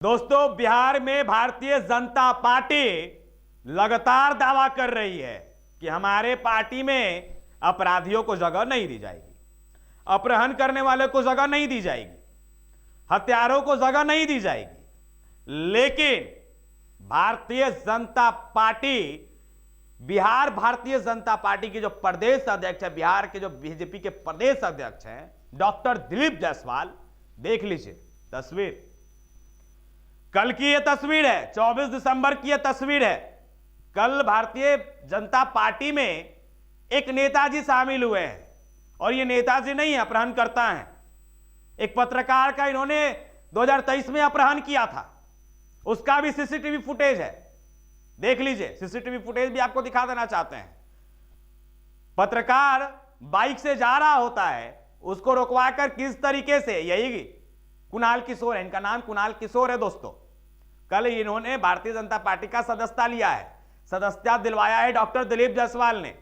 दोस्तों, बिहार में भारतीय जनता पार्टी लगातार दावा कर रही है कि हमारे पार्टी में अपराधियों को जगह नहीं दी जाएगी, अपहरण करने वाले को जगह नहीं दी जाएगी, हत्यारों को जगह नहीं दी जाएगी। लेकिन भारतीय जनता पार्टी, बिहार भारतीय जनता पार्टी के जो प्रदेश अध्यक्ष है, बिहार के जो बीजेपी के प्रदेश अध्यक्ष हैं डॉक्टर दिलीप जायसवाल, देख लीजिए तस्वीर, कल की यह तस्वीर है, 24 दिसंबर की यह तस्वीर है। कल भारतीय जनता पार्टी में एक नेताजी शामिल हुए हैं और ये नेताजी नहीं है, अपहरणकर्ता हैं। एक पत्रकार का इन्होंने 2023 में अपहरण किया था, उसका भी सीसीटीवी फुटेज है, देख लीजिए। सीसीटीवी फुटेज भी आपको दिखा देना चाहते हैं। पत्रकार बाइक से जा रहा होता है, उसको रोकवाकर किस तरीके से, यही कुणाल किशोर है, इनका नाम कुणाल किशोर है दोस्तों। कल इन्होंने भारतीय जनता पार्टी का सदस्यता लिया है, सदस्यता दिलवाया है डॉक्टर दिलीप जायसवाल ने।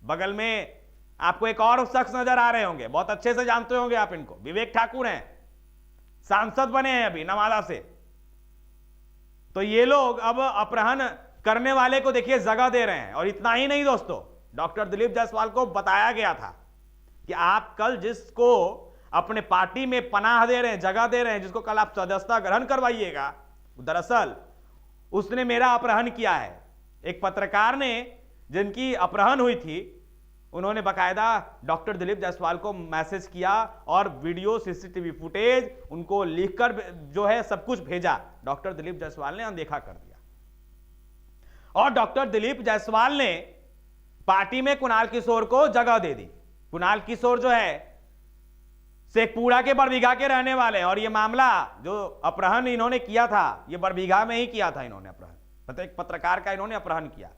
बगल में आपको एक और शख्स नजर आ रहे होंगे, बहुत अच्छे से जानते होंगे आप इनको, विवेक ठाकुर हैं, सांसद बने हैं अभी नवादा से। तो ये लोग अब अपहरण करने वाले को देखिए जगह दे रहे हैं। और इतना ही नहीं दोस्तों, डॉक्टर दिलीप जायसवाल को बताया गया था कि आप कल जिसको अपने पार्टी में पनाह दे रहे हैं, जगह दे रहे हैं, जिसको कल आप सदस्यता ग्रहण करवाइएगा, दरअसल उसने मेरा अपहरण किया है। एक पत्रकार ने, जिनकी अपहरण हुई थी, उन्होंने बकायदा डॉक्टर दिलीप जायसवाल को मैसेज किया और वीडियो, सीसीटीवी फुटेज उनको लिखकर जो है सब कुछ भेजा। डॉक्टर दिलीप जायसवाल ने अनदेखा कर दिया और डॉक्टर दिलीप जायसवाल ने पार्टी में कुणाल किशोर को जगह दे दी। कुणाल किशोर जो है शेखपुरा के बड़बीघा के रहने वाले हैं और यह मामला जो अपहरण इन्होंने किया था, यह बड़बीघा में ही किया था इन्होंने अपहरण, एक पत्रकार का इन्होंने अपहरण किया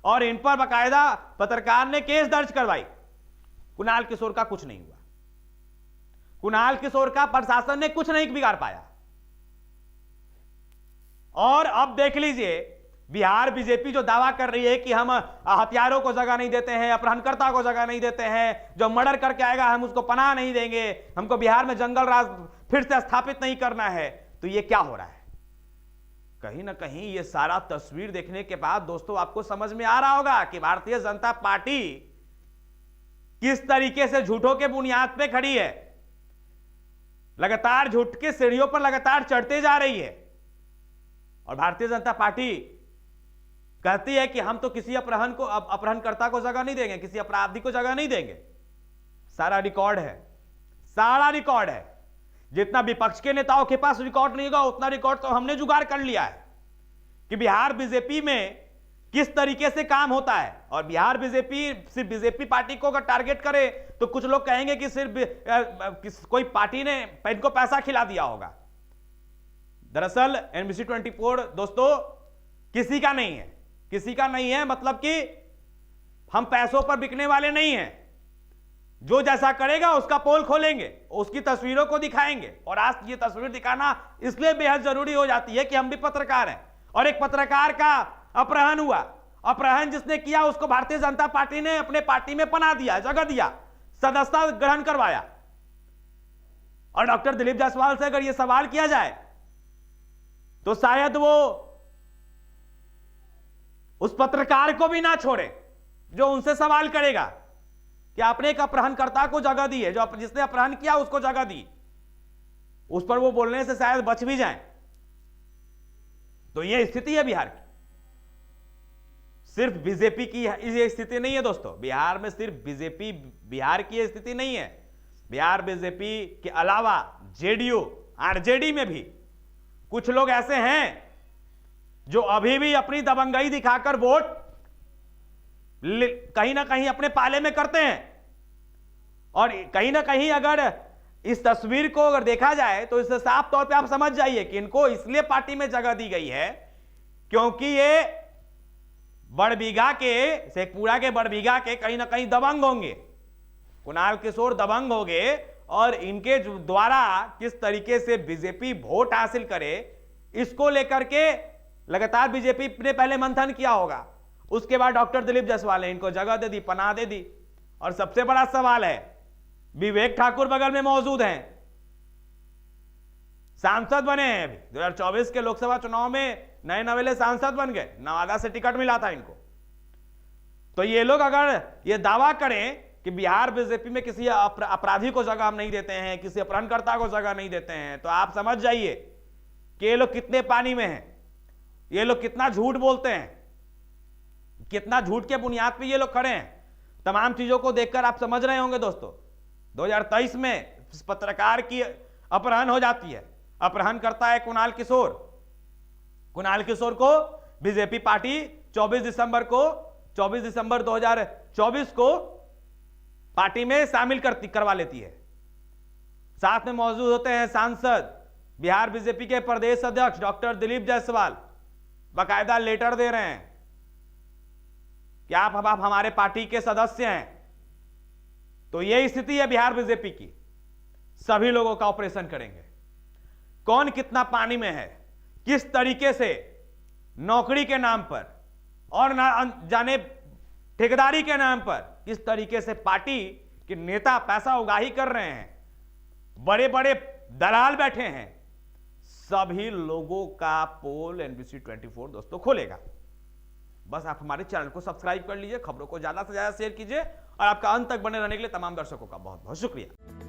और इन पर बकायदा पत्रकार ने केस दर्ज करवाई। कुणाल किशोर का कुछ नहीं हुआ, कुणाल किशोर का प्रशासन ने कुछ नहीं बिगाड़ पाया। और अब देख लीजिए, बिहार बीजेपी जो दावा कर रही है कि हम हथियारों को जगह नहीं देते हैं, अपहरणकर्ता को जगह नहीं देते हैं, जो मर्डर करके आएगा हम उसको पनाह नहीं देंगे, हमको बिहार में जंगल राज फिर से स्थापित नहीं करना है। तो ये क्या हो रहा है? कहीं ना कहीं ये सारा तस्वीर देखने के बाद दोस्तों आपको समझ में आ रहा होगा कि भारतीय जनता पार्टी किस तरीके से झूठों के बुनियाद पे खड़ी है, लगातार झूठ के सीढ़ियों पर लगातार चढ़ते जा रही है। और भारतीय जनता पार्टी कहती है कि हम तो किसी अपहरणकर्ता को जगह नहीं देंगे, किसी अपराधी को जगह नहीं देंगे। सारा रिकॉर्ड है, सारा रिकॉर्ड है। जितना विपक्ष के नेताओं के पास रिकॉर्ड नहीं होगा, उतना रिकॉर्ड तो हमने जुगाड़ कर लिया है कि बिहार बीजेपी में किस तरीके से काम होता है। और बिहार बीजेपी सिर्फ बीजेपी पार्टी को अगर टारगेट करे तो कुछ लोग कहेंगे कि सिर्फ कोई पार्टी ने इनको पैसा खिला दिया होगा। दरअसल NBC 24 दोस्तों किसी का नहीं है, किसी का नहीं है, मतलब कि हम पैसों पर बिकने वाले नहीं हैं। जो जैसा करेगा उसका पोल खोलेंगे, उसकी तस्वीरों को दिखाएंगे। और आज ये तस्वीर दिखाना इसलिए बेहद जरूरी हो जाती है कि हम भी पत्रकार हैं और एक पत्रकार का अपहरण हुआ। अपहरण जिसने किया उसको भारतीय जनता पार्टी ने अपने पार्टी में पनाह दिया, जगह दिया, सदस्यता ग्रहण करवाया। और डॉक्टर दिलीप जायसवाल से अगर यह सवाल किया जाए तो शायद वो उस पत्रकार को भी ना छोड़े जो उनसे सवाल करेगा कि आपने एक अपहरणकर्ता को जगह दी है, जो जिसने अपहरण किया उसको जगह दी, उस पर वो बोलने से शायद बच भी जाए। तो ये स्थिति है बिहार की। सिर्फ बीजेपी की ये स्थिति नहीं है दोस्तों, बिहार में सिर्फ बीजेपी, बिहार की स्थिति नहीं है। बिहार बीजेपी के अलावा जेडीयू, आरजेडी में भी कुछ लोग ऐसे हैं जो अभी भी अपनी दबंगई दिखाकर वोट कहीं ना कहीं अपने पाले में करते हैं। और कहीं ना कहीं अगर इस तस्वीर को अगर देखा जाए तो इससे साफ तौर पे आप समझ जाइए कि इनको इसलिए पार्टी में जगह दी गई है क्योंकि ये बड़बीघा के, शेखपुरा के बड़बीघा के कहीं ना कहीं दबंग होंगे, कुणाल किशोर दबंग होंगे। और इनके द्वारा किस तरीके से बीजेपी वोट हासिल करे, इसको लेकर के लगातार बीजेपी ने पहले मंथन किया होगा। उसके बाद डॉक्टर दिलीप जायसवाल ने इनको जगह दे दी, पनाह दे दी। और सबसे बड़ा सवाल है, विवेक ठाकुर बगल में मौजूद हैं, सांसद बने हैं अभी 2024 के लोकसभा चुनाव में, नए नवेले सांसद बन गए, नवादा से टिकट मिला था इनको। तो ये लोग अगर ये दावा करें कि बिहार बीजेपी में किसी अपराधी को जगह हम नहीं देते हैं, किसी अपहरणकर्ता को जगह नहीं देते हैं, तो आप समझ जाइए कि ये लोग कितने पानी में हैं, ये लोग कितना झूठ बोलते हैं, कितना झूठ के बुनियाद पे ये लोग खड़े हैं। तमाम चीजों को देखकर आप समझ रहे होंगे दोस्तों। 2023 में पत्रकार की अपहरण हो जाती है, अपहरण करता है कुणाल किशोर। कुणाल किशोर को बीजेपी पार्टी 24 दिसंबर 2024 को पार्टी में शामिल करवा लेती है। साथ में मौजूद होते हैं सांसद, बिहार बीजेपी के प्रदेश अध्यक्ष डॉक्टर दिलीप जायसवाल, बाकायदा लेटर दे रहे हैं कि आप हमारे पार्टी के सदस्य हैं। तो यही स्थिति है बिहार बीजेपी की। सभी लोगों का ऑपरेशन करेंगे, कौन कितना पानी में है, किस तरीके से नौकरी के नाम पर और जाने ठेकेदारी के नाम पर किस तरीके से पार्टी के नेता पैसा उगाही कर रहे हैं, बड़े बड़े दलाल बैठे हैं। सभी लोगों का पोल एनबीसी 24 दोस्तों खोलेगा। बस आप हमारे चैनल को सब्सक्राइब कर लीजिए, खबरों को ज्यादा से ज्यादा शेयर कीजिए और आपका अंत तक बने रहने के लिए तमाम दर्शकों का बहुत बहुत शुक्रिया।